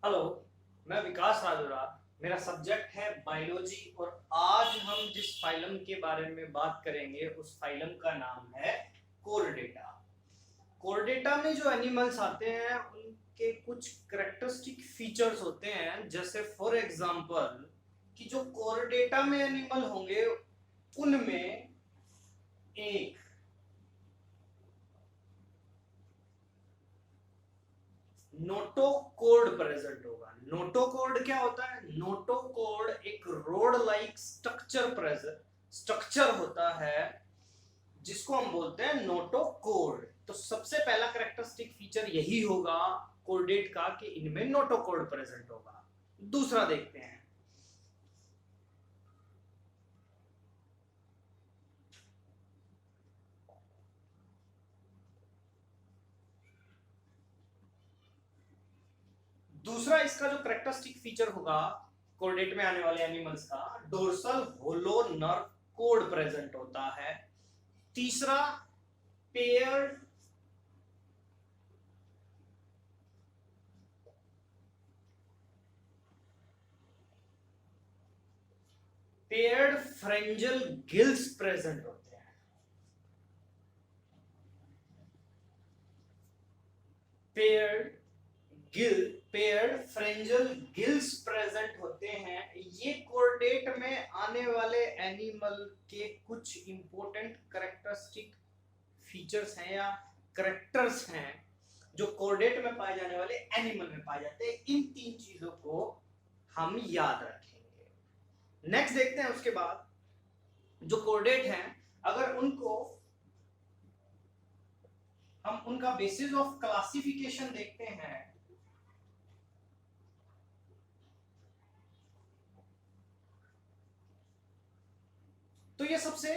Hello, मैं विकास राजुरा। मेरा subject है बायोलॉजी और आज हम जिस फाइलम के बारे में बात करेंगे उस फाइलम का नाम है कोरडेटा। कोरडेटा में जो एनिमल्स आते हैं उनके कुछ करेक्टरिस्टिक फीचर्स होते हैं, जैसे फॉर एग्जांपल कि जो कोरडेटा में एनिमल होंगे उनमें एक नोटोकोड प्रेजेंट होगा। नोटोकोड क्या होता है? नोटोकोड एक रोड लाइक स्ट्रक्चर होता है जिसको हम बोलते हैं नोटोकोड। तो सबसे पहला करेक्टरिस्टिक फीचर यही होगा कोर्डेट का कि इनमें नोटोकोड प्रेजेंट होगा। दूसरा देखते हैं। दूसरा इसका जो करेक्टरिस्टिक फीचर होगा कोर्डेट में आने वाले एनिमल्स का, dorsal hollow nerve cord present होता है। तीसरा, paired paired pharyngeal gills present होते हैं। Paired paired pharyngeal gills present होते हैं। ये कोर्डेट में आने वाले एनिमल के कुछ इंपॉर्टेंट करेक्टरिस्टिक फीचर्स हैं या करेक्टर्स हैं जो कोर्डेट में पाए जाने वाले एनिमल में पाए जाते हैं। इन तीन चीजों को हम याद रखेंगे। नेक्स्ट देखते हैं। उसके बाद जो कोर्डेट हैं, अगर उनको हम उनका बेसिस ऑफ क्लासिफिकेशन देखते हैं तो ये सबसे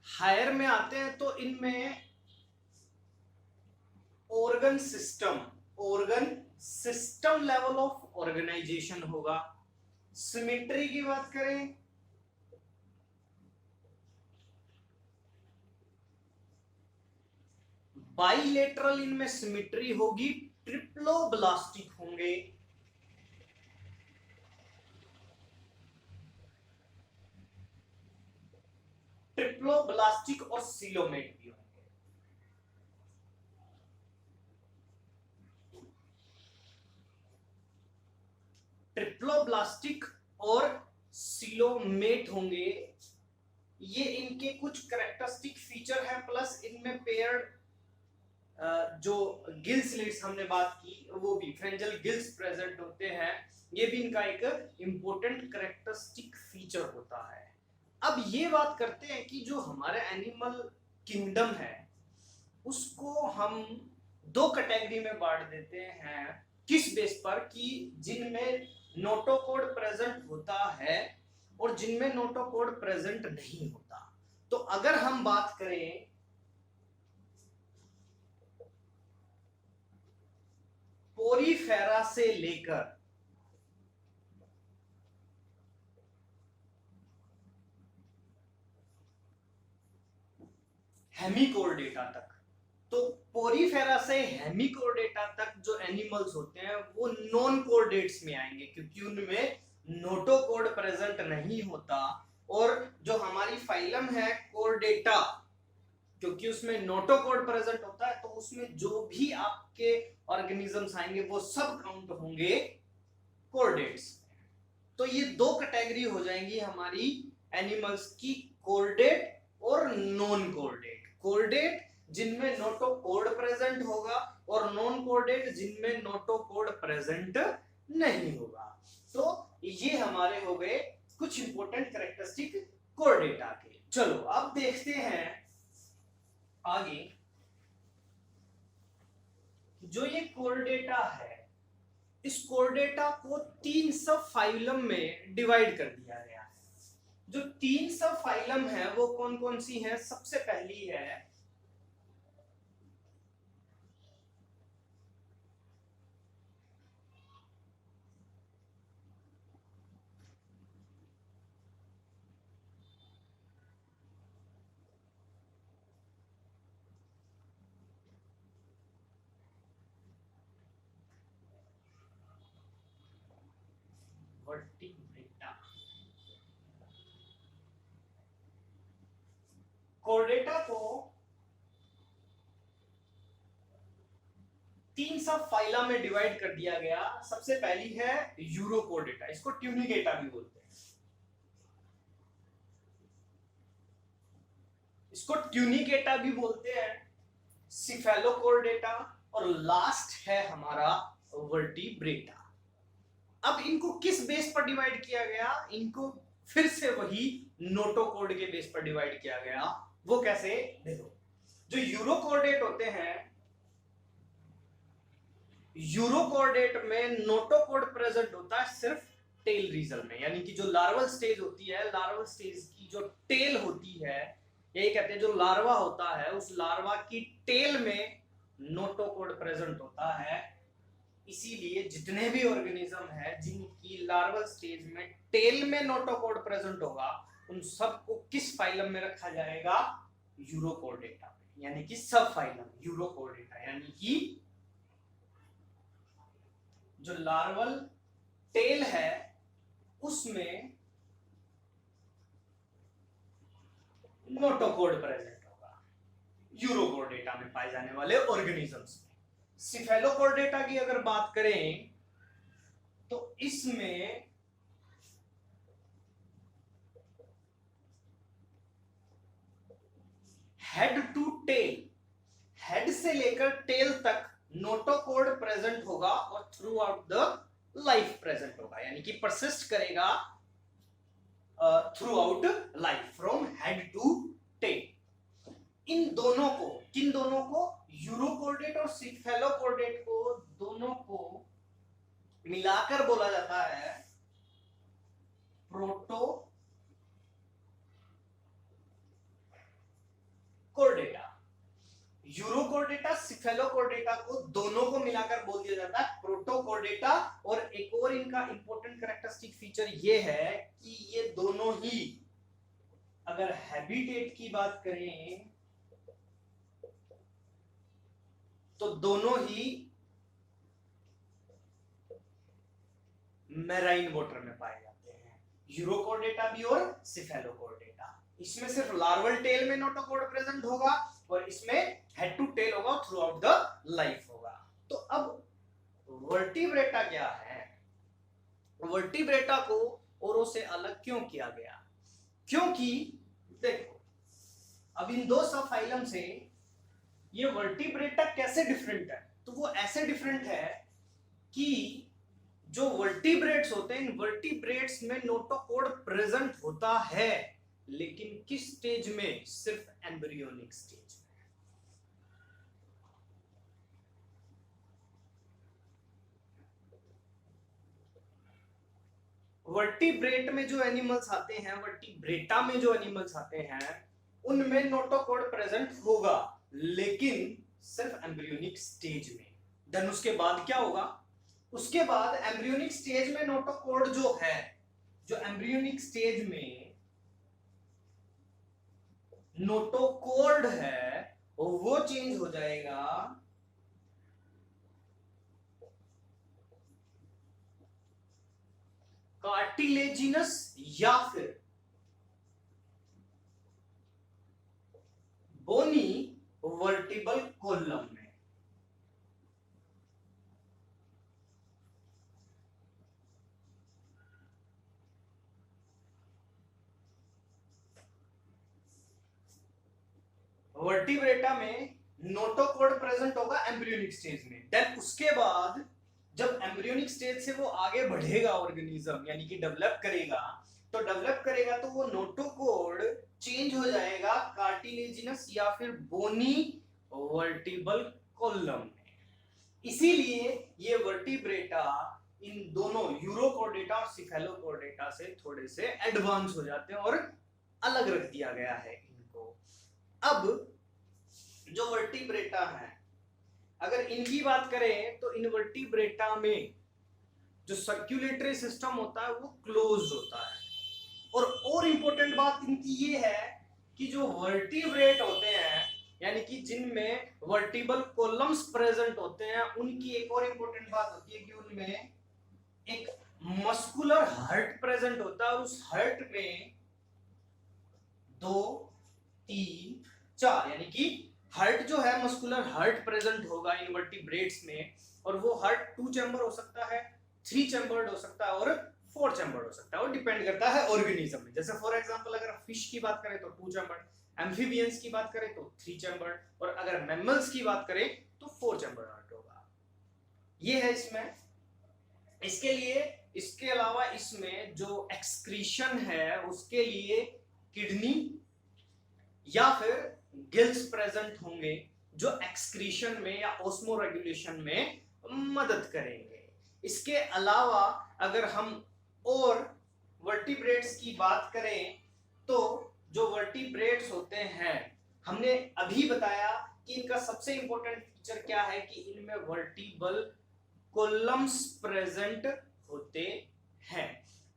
हायर में आते हैं। तो इनमें organ system level of organization होगा। सिमेट्री की बात करें बाइलेटरल इनमें सिमेट्री होगी। ट्रिप्लोब्लास्टिक होंगे। ट्रिप्लोब्लास्टिक और सिलोमेट भी होंगे। ट्रिप्लोब्लास्टिक और सिलोमेट होंगे। ये इनके कुछ करेक्टरिस्टिक फीचर है, प्लस इनमें पेयर्ड जो गिल स्लिट्स हमने बात की वो भी फ्रेंजल गिल्स प्रेजेंट होते हैं। ये भी इनका एक इंपॉर्टेंट करेक्टरिस्टिक फीचर होता है। अब ये बात करते हैं कि जो हमारे एनिमल किंगडम है उसको हम दो कैटेगरी में बांट देते हैं। किस बेस पर? कि जिनमें नोटोकोड प्रेजेंट होता है और जिनमें नोटोकोड प्रेजेंट नहीं होता। तो अगर हम बात करें पोरीफेरा से लेकर हेमिकोर्डेटा तक, तो पोरीफेरा से हेमिकोर्डेटा तक जो एनिमल्स होते हैं वो नॉन कोर्डेट्स में आएंगे क्योंकि उनमें नोटोकोड प्रेजेंट नहीं होता। और जो हमारी फाइलम है कोर्डेटा, क्योंकि उसमें नोटोकोड प्रेजेंट होता है तो उसमें जो भी आपके ऑर्गेनिजम्स आएंगे वो सब काउंट होंगे कोर्डेट्स। तो ये दो कैटेगरी हो जाएंगी हमारी एनिमल्स की, कोर्डेट और नॉन कोर्डेट। कोर्डेट जिनमें नोटोकोड प्रेजेंट होगा और नॉन कोर्डेट जिनमें नोटोकोड प्रेजेंट नहीं होगा। तो ये हमारे हो गए कुछ इंपॉर्टेंट कैरेक्टरिस्टिक कोर्डेटा के। चलो अब देखते हैं आगे। जो ये कोर्डेटा है इस कोर्डेटा को तीन सब फाइलम में डिवाइड कर दिया गया है। जो तीन सब फाइलम है वो कौन कौन सी है? सबसे पहली है वर्टिब्रेटा। कोर्डेटा को 3 सब फाइला में डिवाइड कर दिया गया। सबसे पहली है यूरोकोर्डेटा, इसको ट्यूनिकेटा भी बोलते हैं, इसको ट्यूनिकेटा भी बोलते हैं, सिफेलोकोर्डेटा, और लास्ट है हमारा वर्टिब्रेटा। अब इनको किस बेस पर डिवाइड किया गया? इनको फिर से वही नोटोकोर्ड के बेस पर डिवाइड किया गया। वो कैसे? देखो, जो यूरोकोर्डेट होते हैं, यूरोकोर्डेट में नोटोकोर्ड प्रेजेंट होता है सिर्फ टेल रीजन में, यानी कि जो लार्वल स्टेज होती है, लार्वल स्टेज की जो टेल होती है, यही कहते हैं जो लार्वा होता है, उस लार्वा की टेल में नोटोकोर्ड प्रेजेंट होता है। इसीलिए जितने भी ऑर्गेनिज्म है जिनकी लार्वल स्टेज में टेल में नोटोकोर्ड प्रेजेंट होगा, उन सबको किस फाइलम में रखा जाएगा? यूरोकोर्डेटा में, यानी कि सब फाइलम यूरोकोर्डेटा, यानी कि जो लार्वल टेल है उसमें नोटोकोर्ड प्रेजेंट होगा यूरोकोर्डेटा में पाए जाने वाले ऑर्गेनिजम्स में। सिफेलोकोर्डेटा की अगर बात करें तो इसमें हेड टू टेल, हेड से लेकर टेल तक नोटोकोर्ड प्रेजेंट होगा और throughout the life present होगा, यानी कि परसिस्ट करेगा throughout life from head to tail. इन दोनों को, किन दोनों को? यूरोकोर्डेट और सिफेलोकोर्डेट को, दोनों को मिलाकर बोला जाता है प्रोटोकोर्डेटा। यूरोकोर्डेटा, सिफेलोकोर्डेटा को दोनों को मिलाकर बोल दिया जाता है प्रोटोकोर्डेटा। और एक और इनका इंपॉर्टेंट कैरेक्टरिस्टिक फीचर ये है कि ये दोनों ही, अगर हैबिटेट की बात करें तो दोनों ही मैराइन वाटर में पाए जाते हैं, यूरोकोर्डेटा भी और सिफेलोकोर्डेटा। इसमें सिर्फ लार्वल टेल में नोटोकोर्ड प्रेजेंट होगा और इसमें हेड टू टेल होगा, थ्रू आउट द लाइफ होगा। तो अब वर्टिब्रेटा क्या है? वर्टिब्रेटा को औरों से अलग क्यों किया गया? क्योंकि देखो, अब इन दो सब फाइलम से ये वर्टिब्रेटा कैसे डिफरेंट है? तो वो ऐसे डिफरेंट है कि जो वर्टिब्रेट्स होते हैं, इन वर्टिब्रेट्स में नोटोकोर्ड प्रेजेंट होता है, लेकिन किस स्टेज में? सिर्फ एम्ब्रियोनिक स्टेज में। वर्टिब्रेट में जो एनिमल्स आते हैं, वर्टिब्रेटा में जो एनिमल्स आते हैं, उनमें नोटोकोर्ड प्रेजेंट होगा, लेकिन सिर्फ एम्ब्रियोनिक स्टेज में। देन उसके बाद क्या होगा? उसके बाद एम्ब्रियोनिक स्टेज में नोटोकोर्ड जो है, जो एम्ब्रियोनिक स्टेज में नोटोकोर्ड है, वो चेंज हो जाएगा कार्टिलेजिनस या फिर बोनी वर्टिबल कोलम में। वर्टिब्रेटा में नोटोकोर्ड प्रेजेंट होगा एम्ब्रियोनिक स्टेज में। देन उसके बाद जब एम्ब्रियोनिक स्टेज से वो आगे बढ़ेगा ऑर्गेनिज्म, यानी कि डेवलप करेगा, तो वो नोटोकोर्ड चेंज हो जाएगा कार्टिलेजिनस या फिर बोनी वर्टिबल कोलम में। इसीलिए ये वर्टिब्रेटा इन दोनों यूरोकोर्डेटा और सिफेलोकोर्डेटा से थोड़े से एडवांस हो जाते हैं और अलग रख दिया गया है इनको। अब जो वर्टिब्रेटा है, अगर इनकी बात करें तो इन वर्टिब्रेटा में जो सर्कुलेटरी सिस्टम होता है वो क्लोज्ड होता है। और इंपॉर्टेंट बात इनकी ये है कि जो वर्टिब्रेट होते हैं, यानी कि जिनमें वर्टिबल कॉलम्स प्रेजेंट होते हैं, उनकी एक और इंपॉर्टेंट बात होती है कि उनमें एक मस्कुलर हर्ट प्रेजेंट होता है और उस हर्ट में 2 3 4 यानी कि हर्ट जो है मस्कुलर हर्ट प्रेजेंट होगा इनवर्टिब्रेट्स में, और वो हर्ट 2 चैम्बर हो सकता है, 3 चैम्बर्ड हो सकता है और 4 चैम्बर्ड हो सकता है, और डिपेंड करता है ऑर्गेनिज्म में। जैसे फॉर एग्जांपल अगर फिश की बात करें तो 2 चैम्बर्ड, एम्फीबियंस की बात करें तो 3 चैम्बर्ड, और अगर मैमल्स की बात करें तो 4 चैम्बर्ड हार्ट होगा। ये है इसमें। इसके लिए, इसके अलावा इसमें जो एक्सक्रीशन है उसके लिए किडनी या फिर गिल्स प्रेजेंट होंगे जो एक्सक्रीशन में या ऑस्मो रेगुलेशन में मदद करेंगे। इसके अलावा अगर हम और वर्टिब्रेट्स की बात करें तो जो वर्टिब्रेट्स होते हैं, हमने अभी बताया कि इनका सबसे इंपॉर्टेंट फीचर क्या है कि इनमें वर्टिबल कॉलम्स प्रेजेंट होते हैं।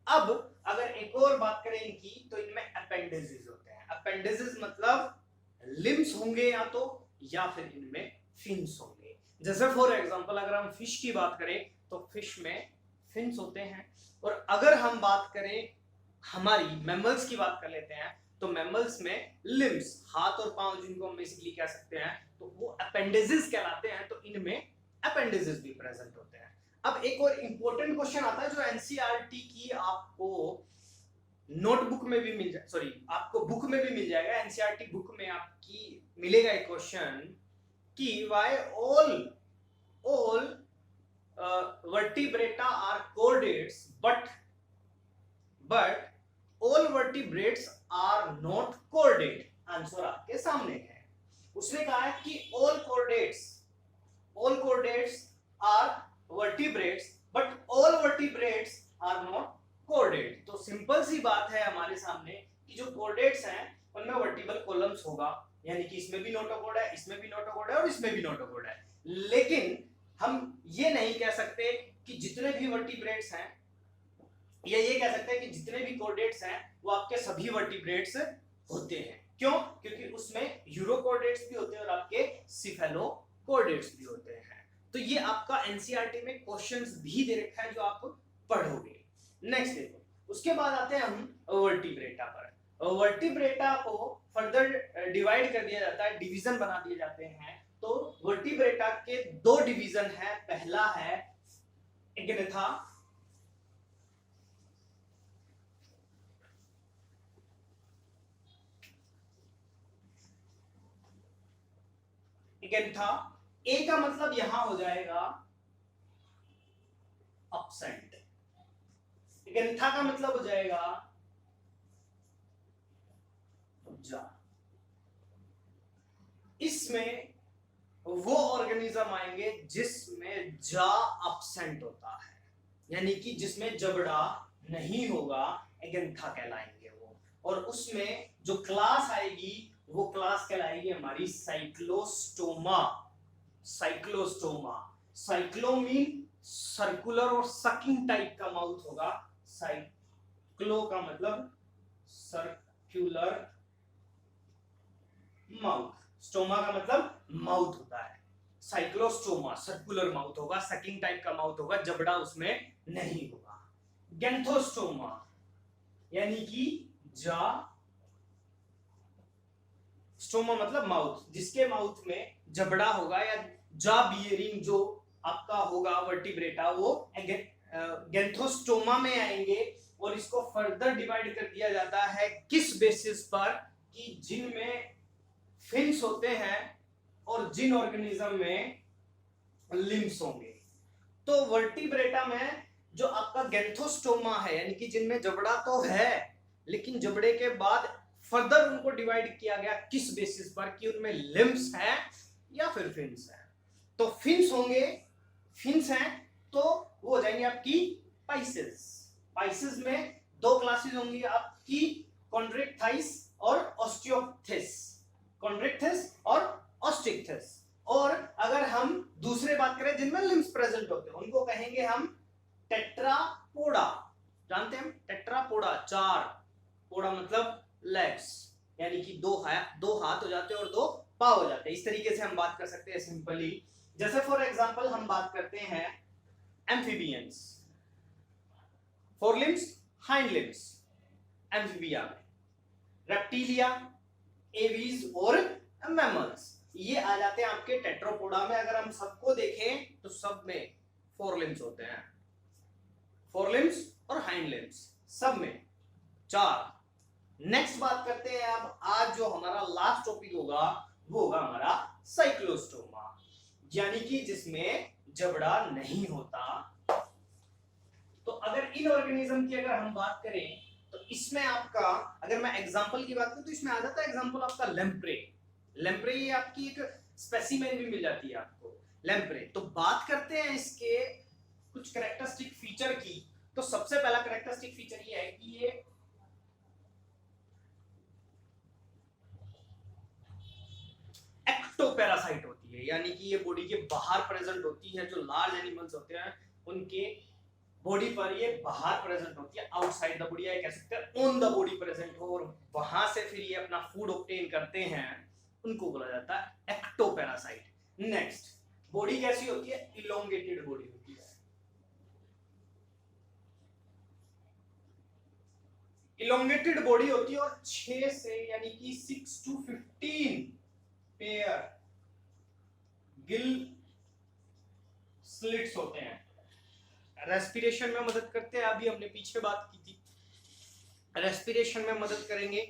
अब अगर एक और बात करें इनकी तो इनमें अपेंडिसेस होते हैं। अपेंडिसेस मतलब लिम्स होंगे या फिर इनमें फिन्स होंगे। जैसे फॉर एग्जांपल अगर हम फिश की बात करें तो फिश में फिन्स होते हैं, और अगर हम बात करें हमारी मैमल्स की बात कर लेते हैं तो मैमल्स में लिम्स, हाथ और पांव जिनको हम बेसिकली कह सकते हैं, तो वो अपेंडिसेस कहलाते हैं, तो इनमें अपेंडिसेस भी प्रेजेंट होते हैं। अब एक और इंपॉर्टेंट क्वेश्चन आता है जो एनसीईआरटी की आपको नोटबुक में भी मिल जाए, सॉरी आपको बुक में भी मिल जाएगा। एनसीईआरटी बुक में आपकी मिलेगा एक क्वेश्चन कि why all vertebrata are chordates but all vertebrates are not chordate। Answer आपके सामने है। उसने कहा है कि all chordates are vertebrates but all vertebrates are not chordate। तो सिंपल सी बात है हमारे सामने कि जो chordates हैं उनमें वर्टिबल कॉलम्स होगा, यानी कि इसमें भी नोटोकॉर्ड है, इसमें भी नोटोकॉर्ड है और इसमें भी नोटोकॉर्ड है। लेकिन हम ये नहीं कह सकते कि जितने भी वर्टिब्रेट्स हैं, या ये कह सकते हैं कि जितने भी कॉर्डेट्स हैं वो आपके सभी वर्टिब्रेट्स होते हैं। क्यों? क्योंकि उसमें यूरोकॉर्डेट्स भी होते हैं और आपके सिफेलोकॉर्डेट्स भी होते हैं। तो ये आपका एनसीईआरटी में क्वेश्चंस भी दे रखा है जो आप पढ़ोगे। नेक्स्ट देखो, उसके बाद आते हैं हम वर्टिब्रेटा पर। वर्टिब्रेटा को फर्दर डिवाइड कर दिया जाता है, डिवीजन बना दिए जाते हैं। तो वर्टिब्रेटा के 2 डिवीजन है। पहला है इग्नेथा, ए का मतलब यहां हो जाएगा अपसेंट, इग्नेथा का मतलब हो जाएगा जा। इसमें वो ऑर्गेनिज्म आएंगे जिसमें जा अपसेंट होता है, यानी कि जिसमें जबड़ा नहीं होगा, एगेंथा कहलाएंगे वो। और उसमें जो क्लास आएगी वो क्लास कहलाएगी हमारी साइक्लोस्टोमा। साइक्लो मीन सर्कुलर और सकिंग टाइप का माउथ होगा। साइक्लो का मतलब सर्कुलर माउथ, स्टोमा का मतलब माउथ होता है। साइक्लोस्टोमा सर्कुलर माउथ होगा, सकिंग टाइप का माउथ होगा, जबड़ा उसमें नहीं होगा। गैंथोस्टोमा यानी कि जा, स्टोमा मतलब माउथ, जिसके माउथ में जबड़ा होगा या जा बियरिंग जो आपका होगा वर्टिब्रेटा, वो गैंथोस्टोमा में आएंगे। और इसको फर्दर डिवाइड कर दिया जाता है किस बेसिस पर कि जिनमें फिन्स होते हैं और जिन ऑर्गेनिज्म में लिम्स होंगे। तो वर्टिब्रेटा में जो आपका गैंथोस्टोमा है, यानी कि जिनमें जबड़ा तो है लेकिन जबड़े के बाद फर्दर उनको डिवाइड किया गया किस बेसिस पर कि उनमें लिम्स हैं या फिर फिन्स हैं। तो फिन्स होंगे, फिन्स हैं तो वो हो जाएंगे आपकी पाइसेस। पाइसेस में 2 क्लासेस होंगी आपकी, कॉन्ड्रिक्टाइस और ऑस्टियोप्थिस। कॉन्ड्रिक्टिस और ऑस्टिक्टिस। और अगर हम दूसरे बात करें जिनमें लिम्स प्रेजेंट होते हैं उनको कहेंगे हम टेट्रापोडा। जानते हैं हम टेट्रापोडा, 4 पोडा मतलब लेग्स, यानी कि 2 हाथ हो जाते हैं और 2 पांव हो जाते हैं। इस तरीके से हम बात कर सकते हैं सिंपली। जैसे फॉर एग्जांपल हम बात करते हैं amphibians. Forelimbs, hind limbs amphibia में, रेप्टिलिया, एवीज और मैमल्स ये आ जाते हैं आपके टेट्रापोडा में। अगर हम सबको देखें तो सब में फोरलिम्स होते हैं, फोरलिम्स और हाइंड लिम्स सब में 4। नेक्स्ट बात करते हैं अब आज जो हमारा लास्ट टॉपिक होगा वो होगा हमारा साइक्लोस्टोमा, यानी कि जिसमें जबड़ा नहीं होता। तो अगर इन ऑर्गेनिज्म की अगर हम बात करें तो इसमें आपका, अगर मैं एग्जांपल की बात करूं तो इसमें आ जाता है एग्जांपल आपका लैम्प्रे। लैम्प्रे ये आपकी एक स्पेसिमेन भी मिल जाती है आपको लैम्प्रे। तो बात करते हैं इसके कुछ कैरेक्टरिस्टिक फीचर की। तो सबसे पहला कैरेक्टरिस्टिक फीचर ये है कि ये एक्टोपैरासाइट होती है, यानी कि ये बॉडी के बाहर प्रेजेंट होती है। जो लार्ज एनिमल्स होते हैं उनके बॉडी पर ये बाहर प्रेजेंट होती है, आउटसाइड द बॉडी, या कह सकते हैं ऑन द बॉडी प्रेजेंट हो, और वहां से फिर ये अपना फूड ऑब्टेन करते हैं, उनको बोला जाता है एक्टोपैरासाइट। नेक्स्ट, बॉडी कैसी होती है? इलोंगेटेड बॉडी होती है, इलोंगेटेड बॉडी होती है, और 6 से यानी कि 6 to 15 पेयर गिल स्लिट्स होते हैं। रेस्पिरेशन में मदद करते हैं, अभी हमने पीछे बात की थी, रेस्पिरेशन में मदद करेंगे।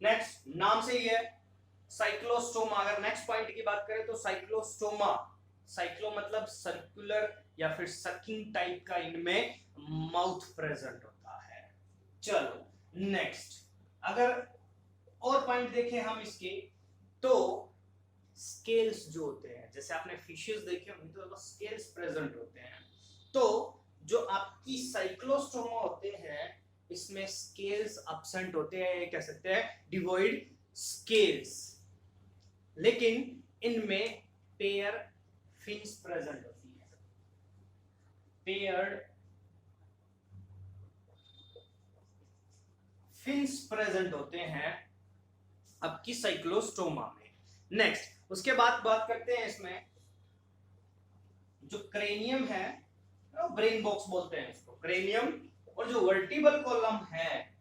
नेक्स्ट, नाम से ही है साइक्लोस्टोमा। अगर नेक्स्ट पॉइंट की बात करें तो साइक्लोस्टोमा, साइक्लो मतलब सर्कुलर या फिर सकिंग टाइप का इनमें माउथ प्रेजेंट होता है। चलो नेक्स्ट, अगर और पॉइंट देखें हम इसके तो स्केल्स जो होते हैं, जैसे आपने फिशेस देखे होंगे तो स्केल्स प्रेजेंट होते हैं। तो जो आपकी साइक्लोस्टोमा होते हैं इसमें स्केल्स अब्सेंट होते हैं, ये कह सकते हैं डिवॉइड स्केल्स, लेकिन इनमें पेयर फिन्स प्रेजेंट होती है, पेयर्ड फिन्स प्रेजेंट होते हैं आपकी साइक्लोस्टोमा में। नेक्स्ट, उसके बाद बात करते हैं इसमें जो क्रेनियम है, ब्रेन बॉक्स बोलते हैं इसको, क्रेनियम, और जो वर्टिबल कॉलम है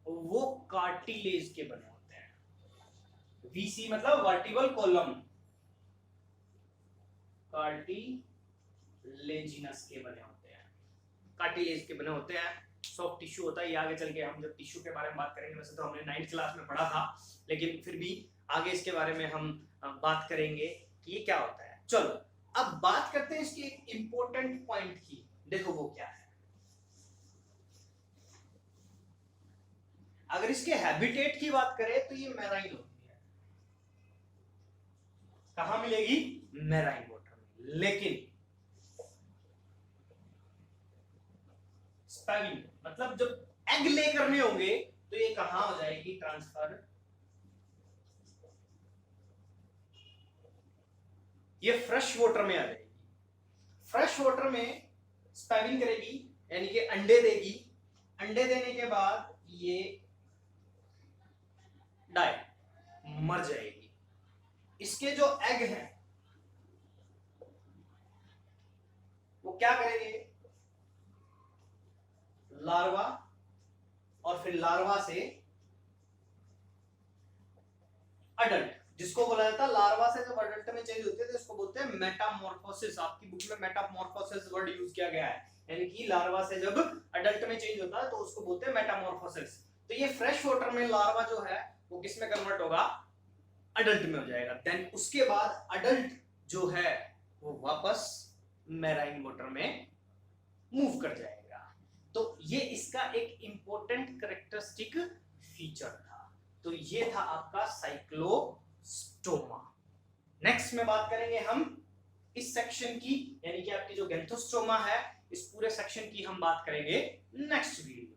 वो कार्टिलेज के बने होते हैं। वीसी मतलब वर्टिबल कॉलम, कार्टिलेजिनस के बने होते हैं, कार्टिलेज के बने होते हैं। सॉफ्ट टिश्यू होता है, ये आगे चल के हम जब टिश्यू के बारे में बात करेंगे, वैसे तो हमने 9th क्लास में पढ़ा था, लेकिन फिर भी आगे इसके बारे में हम बात करेंगे कि ये क्या होता है। चलो अब बात करते हैं इसकी एक इंपॉर्टेंट पॉइंट की, देखो वो क्या है। अगर इसके हैबिटेट की बात करें तो ये मैराइन होती है, कहां मिलेगी? मैराइन वाटर में। लेकिन स्पैविंग मतलब जब एग ले करने होंगे तो ये कहां हो जाएगी ट्रांसफर? ये फ्रेश वाटर में आ जाएगी। फ्रेश वाटर में स्पैविंग करेगी, यानी कि अंडे देगी। अंडे देने के बाद ये डाई मर जाएगी। इसके जो एग हैं वो क्या करेंगे? लार्वा, और फिर लार्वा से अडल्ट, जिसको बोला जाता है लार्वा से जब अडल्ट में चेंज होते हैं तो इसको बोलते हैं मेटामॉर्फोसिस। आपकी बुक में मेटामॉर्फोसिस वर्ड यूज किया गया है, यानी कि लार्वा से जब अडल्ट में चेंज होता है तो उसको बोलते हैं मेटामॉर्फोसिस। तो ये फ्रेश वाटर में लार्वा जो है वो किस में कन्वर्ट होगा? अडल्ट में हो जाएगा। देन उसके बाद अडल्ट जो है वो वापस मैराइन वाटर में मूव कर जाएगा। तो ये इसका एक इंपॉर्टेंट कैरेक्टरिस्टिक फीचर था। तो ये था आपका साइक्लोस्टोमा। नेक्स्ट में बात करेंगे हम इस सेक्शन की, यानी कि आपकी जो गैंथोस्टोमा है, इस पूरे सेक्शन की हम बात करेंगे नेक्स्ट वीडियो।